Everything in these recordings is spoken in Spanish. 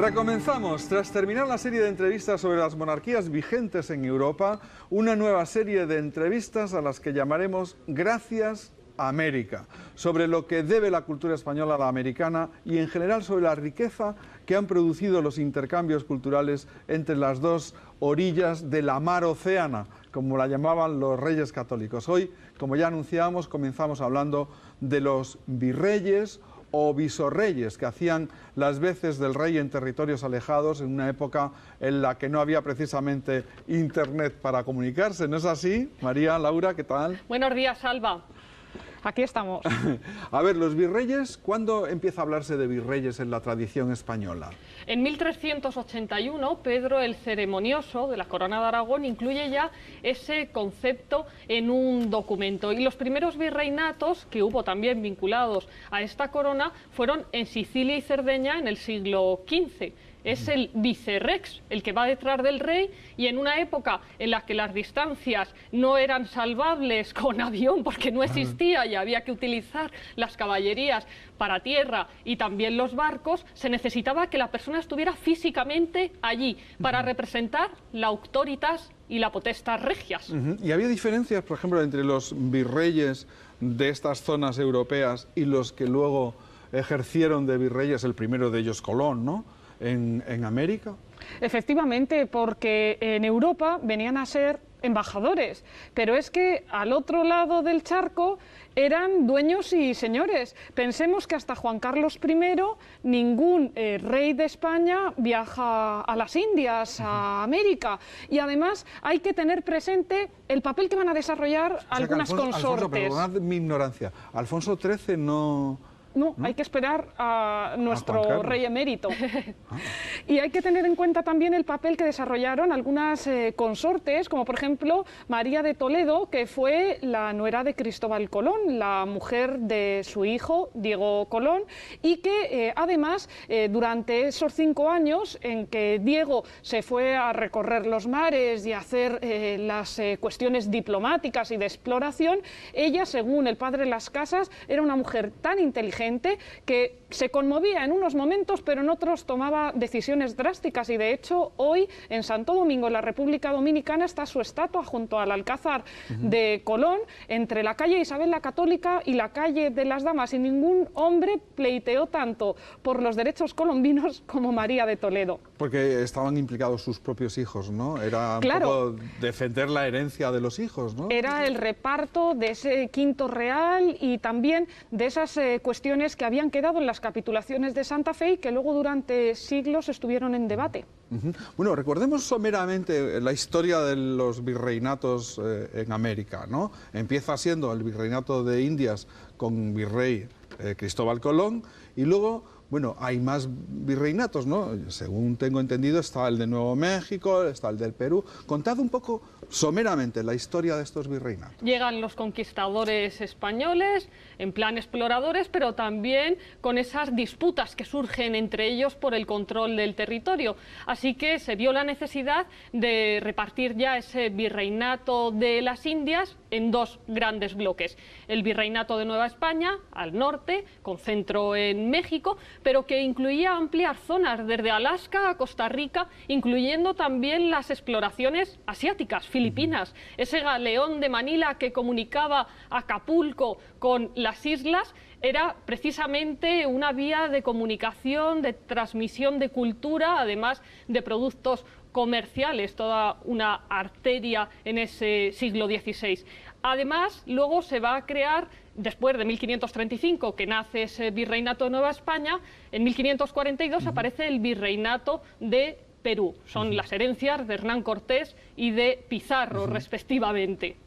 Recomenzamos, tras terminar la serie de entrevistas sobre las monarquías vigentes en Europa, una nueva serie de entrevistas a las que llamaremos Gracias a América, sobre lo que debe la cultura española a la americana y en general sobre la riqueza que han producido los intercambios culturales entre las dos orillas de la mar océana, como la llamaban los reyes católicos. Hoy, como ya anunciábamos, comenzamos hablando de los virreyes o visorreyes, que hacían las veces del rey en territorios alejados en una época en la que no había precisamente internet para comunicarse. ¿No es así? María, Laura, ¿qué tal? Buenos días, Alba. Aquí estamos. A ver, los virreyes, ¿cuándo empieza a hablarse de virreyes en la tradición española? En 1381, Pedro el Ceremonioso, de la Corona de Aragón, incluye ya ese concepto en un documento. Y los primeros virreinatos, que hubo también vinculados a esta corona, fueron en Sicilia y Cerdeña en el siglo XV. Es el vicerrex, el que va detrás del rey, y en una época en la que las distancias no eran salvables con avión porque no existía y había que utilizar las caballerías para tierra y también los barcos, se necesitaba que la persona estuviera físicamente allí para representar la auctoritas y la potestas regias. ¿Y había diferencias, por ejemplo, entre los virreyes de estas zonas europeas y los que luego ejercieron de virreyes, el primero de ellos Colón, ¿no?, en América? Efectivamente, porque en Europa venían a ser embajadores, pero es que al otro lado del charco eran dueños y señores. Pensemos que hasta Juan Carlos I, ningún rey de España viaja a las Indias, a América, y además hay que tener presente el papel que van a desarrollar algunas consortes. Alfonso, perdonad mi ignorancia, Alfonso XIII no... No, hay que esperar a nuestro rey emérito. Y hay que tener en cuenta también el papel que desarrollaron algunas consortes, como por ejemplo María de Toledo, que fue la nuera de Cristóbal Colón, la mujer de su hijo Diego Colón, y que además durante esos 5 años en que Diego se fue a recorrer los mares y a hacer las cuestiones diplomáticas y de exploración, ella, según el padre Las Casas, era una mujer tan inteligente que se conmovía en unos momentos, pero en otros tomaba decisiones drásticas, y de hecho hoy en Santo Domingo, en la República Dominicana, está su estatua junto al Alcázar de Colón, entre la calle Isabel la Católica y la calle de las Damas, y ningún hombre pleiteó tanto por los derechos colombinos como María de Toledo. Porque estaban implicados sus propios hijos, ¿no? Era un poco defender la herencia de los hijos, ¿no? Era el reparto de ese quinto real y también de esas cuestiones que habían quedado en las capitulaciones de Santa Fe y que luego durante siglos estuvieron en debate. Bueno, recordemos someramente la historia de los virreinatos en América, ¿no? Empieza siendo el virreinato de Indias con virrey Cristóbal Colón, y luego, bueno, hay más virreinatos, ¿no? Según tengo entendido, está el de Nuevo México, está el del Perú. Contad un poco someramente la historia de estos virreinatos. Llegan los conquistadores españoles en plan exploradores, pero también con esas disputas que surgen entre ellos por el control del territorio. Así que se vio la necesidad de repartir ya ese virreinato de las Indias en 2 grandes bloques. El virreinato de Nueva España, al norte, con centro en México, pero que incluía ampliar zonas desde Alaska a Costa Rica, incluyendo también las exploraciones asiáticas, Filipinas, ese galeón de Manila que comunicaba Acapulco con las islas, era precisamente una vía de comunicación, de transmisión de cultura, además de productos comerciales, toda una arteria en ese siglo XVI. Además, luego se va a crear, después de 1535, que nace ese virreinato de Nueva España, en 1542 aparece el virreinato de Perú. Son las herencias de Hernán Cortés y de Pizarro, respectivamente.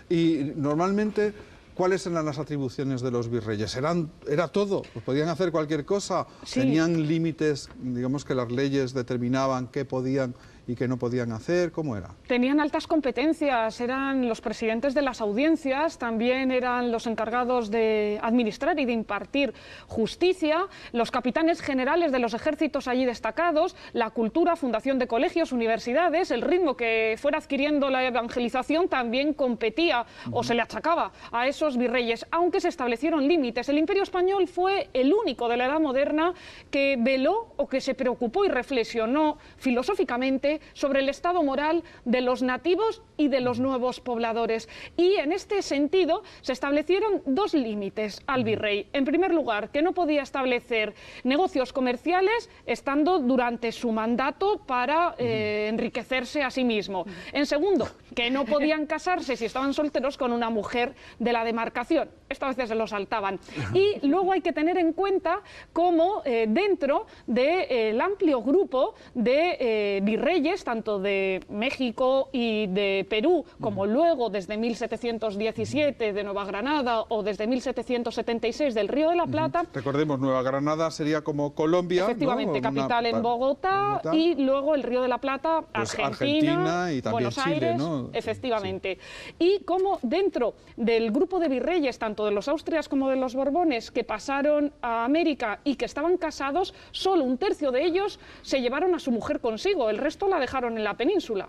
Y normalmente, ¿cuáles eran las atribuciones de los virreyes? ¿Era todo? ¿Pues podían hacer cualquier cosa? Sí. ¿Tenían límites, digamos, que las leyes determinaban qué podían y que no podían hacer? ¿Cómo era? Tenían altas competencias, eran los presidentes de las audiencias, también eran los encargados de administrar y de impartir justicia, los capitanes generales de los ejércitos allí destacados, la cultura, fundación de colegios, universidades, el ritmo que fuera adquiriendo la evangelización también competía o se le achacaba a esos virreyes, aunque se establecieron límites. El Imperio Español fue el único de la Edad Moderna que veló o que se preocupó y reflexionó filosóficamente sobre el estado moral de los nativos y de los nuevos pobladores. Y en este sentido se establecieron dos límites al virrey. En primer lugar, que no podía establecer negocios comerciales estando durante su mandato para enriquecerse a sí mismo. En segundo, que no podían casarse si estaban solteros con una mujer de la demarcación. Esta vez se lo saltaban. Y luego hay que tener en cuenta cómo dentro del amplio grupo de virreyes, tanto de México y de Perú, como luego desde 1717 de Nueva Granada o desde 1776 del Río de la Plata. Recordemos, Nueva Granada sería como Colombia, efectivamente, ¿no? capital en Bogotá, y luego el Río de la Plata, pues Argentina y también Buenos Chile, Aires, ¿no? Efectivamente. Sí. Y como dentro del grupo de virreyes, tanto de los Austrias como de los Borbones, que pasaron a América y que estaban casados, solo un tercio de ellos se llevaron a su mujer consigo, el resto la dejaron en la península.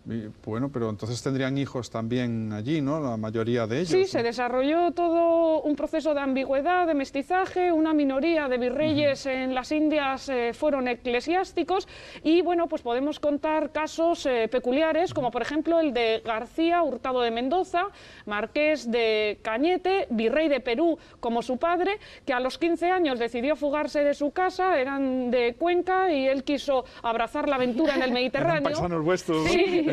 Y, bueno, pero entonces tendrían hijos también allí, ¿no? La mayoría de ellos. Sí, ¿no? Se desarrolló todo un proceso de ambigüedad, de mestizaje, una minoría de virreyes en las Indias fueron eclesiásticos y, bueno, pues podemos contar casos peculiares, como por ejemplo el de García Hurtado de Mendoza, marqués de Cañete, virrey de Perú como su padre, que a los 15 años decidió fugarse de su casa, eran de Cuenca y él quiso abrazar la aventura en el Mediterráneo. Eran paisanos vuestros. Sí,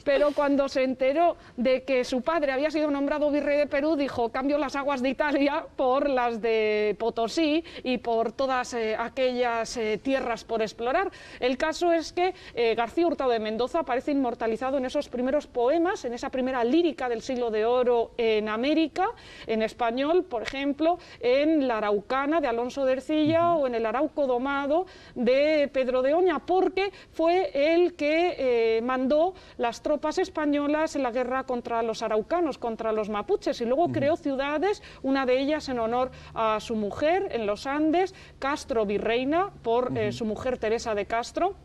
pero cuando se enteró de que su padre había sido nombrado virrey de Perú, dijo, cambio las aguas de Italia por las de Potosí y por todas aquellas tierras por explorar. El caso es que García Hurtado de Mendoza aparece inmortalizado en esos primeros poemas, en esa primera lírica del siglo de oro en América, en español, por ejemplo, en La Araucana de Alonso de Ercilla o en El Arauco Domado de Pedro de Oña, porque fue el que mandó las tropas españolas en la guerra contra los araucanos, contra los mapuches, y luego creó ciudades, una de ellas en honor a su mujer en los Andes, Castro Virreina, por su mujer Teresa de Castro,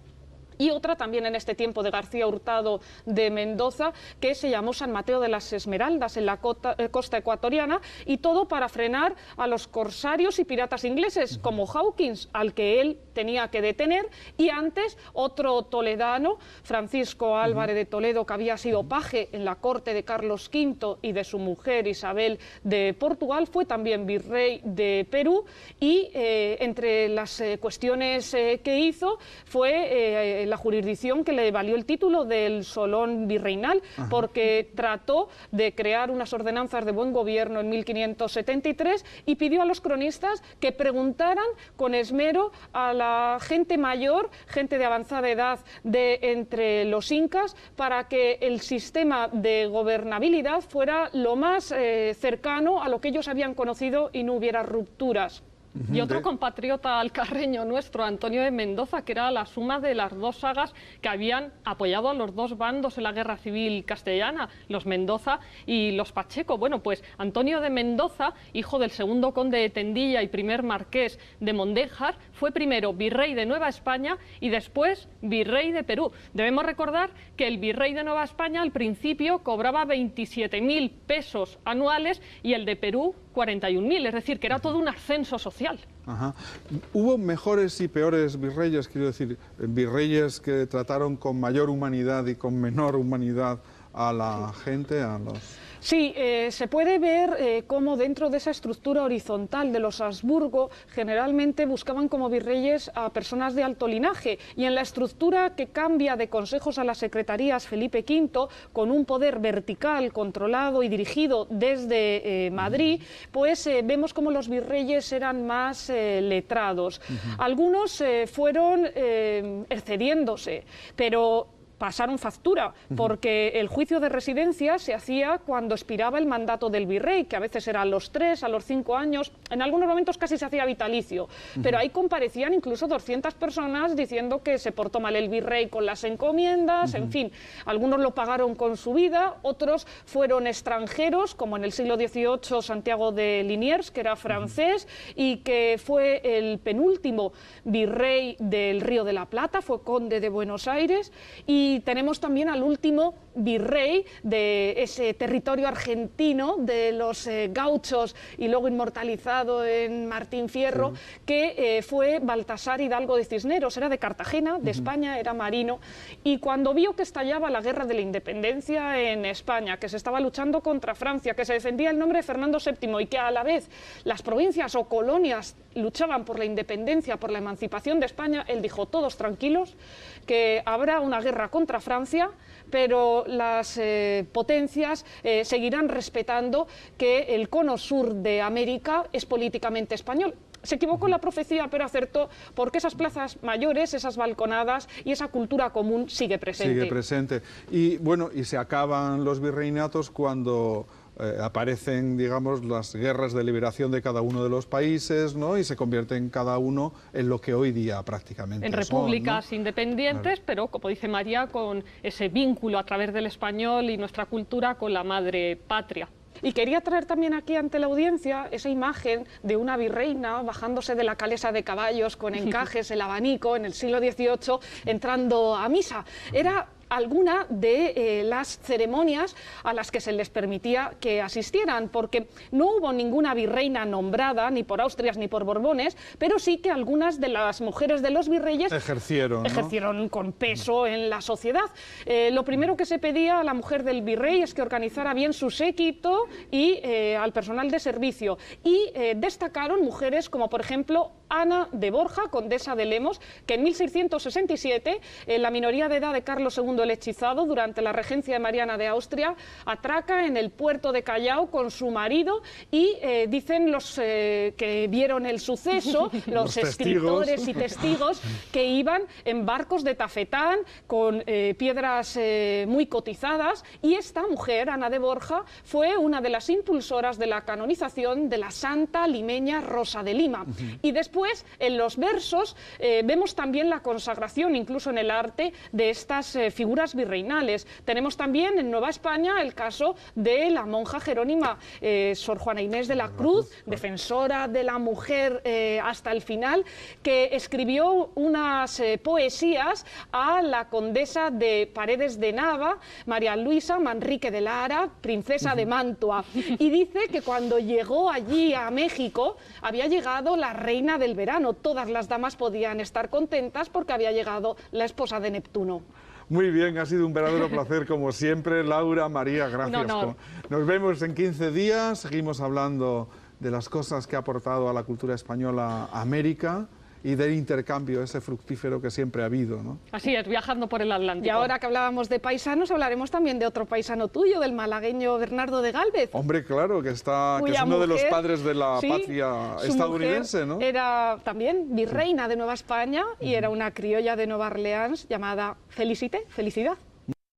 y otra también en este tiempo de García Hurtado de Mendoza, que se llamó San Mateo de las Esmeraldas, en la costa ecuatoriana, y todo para frenar a los corsarios y piratas ingleses, como Hawkins, al que él tenía que detener, y antes otro toledano, Francisco Álvarez de Toledo, que había sido paje en la corte de Carlos V y de su mujer Isabel de Portugal, fue también virrey de Perú, y entre las cuestiones que hizo fue la jurisdicción que le valió el título del Solón Virreinal, porque trató de crear unas ordenanzas de buen gobierno en 1573 y pidió a los cronistas que preguntaran con esmero a la gente mayor, gente de avanzada edad de entre los incas, para que el sistema de gobernabilidad fuera lo más cercano a lo que ellos habían conocido y no hubiera rupturas. Y otro compatriota alcarreño nuestro, Antonio de Mendoza, que era la suma de las dos sagas que habían apoyado a los dos bandos en la guerra civil castellana, los Mendoza y los Pacheco. Bueno, pues Antonio de Mendoza, hijo del segundo conde de Tendilla y primer marqués de Mondéjar, fue primero virrey de Nueva España y después virrey de Perú. Debemos recordar que el virrey de Nueva España al principio cobraba 27.000 pesos anuales y el de Perú 41.000, es decir, que era todo un ascenso social. ¿Hubo mejores y peores virreyes? Quiero decir, virreyes que trataron con mayor humanidad y con menor humanidad a la gente, a los... Sí, se puede ver cómo dentro de esa estructura horizontal de los Habsburgo generalmente buscaban como virreyes a personas de alto linaje, y en la estructura que cambia de consejos a las secretarías Felipe V, con un poder vertical controlado y dirigido desde Madrid, pues vemos como los virreyes eran más letrados. Algunos fueron excediéndose, pero pasaron factura, porque el juicio de residencia se hacía cuando expiraba el mandato del virrey, que a veces era a los 3, a los 5 años, en algunos momentos casi se hacía vitalicio, pero ahí comparecían incluso 200 personas diciendo que se portó mal el virrey con las encomiendas, en fin, algunos lo pagaron con su vida, otros fueron extranjeros, como en el siglo XVIII Santiago de Liniers, que era francés y que fue el penúltimo virrey del Río de la Plata, fue conde de Buenos Aires, y tenemos también al último virrey de ese territorio argentino de los gauchos y luego inmortalizado en Martín Fierro, que fue Baltasar Hidalgo de Cisneros, era de Cartagena, de España, era marino, y cuando vio que estallaba la guerra de la independencia en España, que se estaba luchando contra Francia, que se defendía el nombre de Fernando VII y que a la vez las provincias o colonias luchaban por la independencia, por la emancipación de España, él dijo: todos tranquilos, que habrá una guerra contra Francia, pero las potencias seguirán respetando que el cono sur de América es políticamente español. Se equivocó en la profecía, pero acertó, porque esas plazas mayores, esas balconadas y esa cultura común sigue presente. Sigue presente. Y bueno, y se acaban los virreinatos cuando aparecen, digamos, las guerras de liberación de cada uno de los países, ¿no? Y se convierten cada uno en lo que hoy día prácticamente en repúblicas son, ¿no? independientes, claro, pero, como dice María, con ese vínculo a través del español y nuestra cultura con la madre patria. Y quería traer también aquí ante la audiencia esa imagen de una virreina bajándose de la calesa de caballos con encajes, el abanico, en el siglo XVIII, entrando a misa. Era alguna de las ceremonias a las que se les permitía que asistieran, porque no hubo ninguna virreina nombrada, ni por Austrias ni por Borbones, pero sí que algunas de las mujeres de los virreyes ejercieron con peso en la sociedad. Lo primero que se pedía a la mujer del virrey es que organizara bien su séquito y al personal de servicio, y destacaron mujeres como, por ejemplo, Ana de Borja, condesa de Lemos, que en 1667, en la minoría de edad de Carlos II el Hechizado, durante la regencia de Mariana de Austria, atraca en el puerto de Callao con su marido, y dicen los que vieron el suceso, los escritores y testigos, que iban en barcos de tafetán con piedras muy cotizadas, y esta mujer, Ana de Borja, fue una de las impulsoras de la canonización de la santa limeña Rosa de Lima. Y después, en los versos, vemos también la consagración, incluso en el arte, de estas figuras virreinales. Tenemos también en Nueva España el caso de la monja jerónima Sor Juana Inés de la Cruz, defensora de la mujer hasta el final, que escribió unas poesías a la condesa de Paredes de Nava, María Luisa Manrique de Lara, princesa de Mantua, y dice que cuando llegó allí a México había llegado la reina del verano. Todas las damas podían estar contentas porque había llegado la esposa de Neptuno. Muy bien, ha sido un verdadero placer como siempre. Laura, María, gracias. Nos vemos en 15 días, seguimos hablando de las cosas que ha aportado a la cultura española a América y del intercambio ese fructífero que siempre ha habido, ¿no? Así es, viajando por el Atlántico. Y ahora que hablábamos de paisanos, hablaremos también de otro paisano tuyo, del malagueño Bernardo de Gálvez. Hombre, claro, que es uno de los padres de la patria estadounidense, ¿no? Era también virreina de Nueva España y era una criolla de Nueva Orleans llamada Felicité, Felicidad.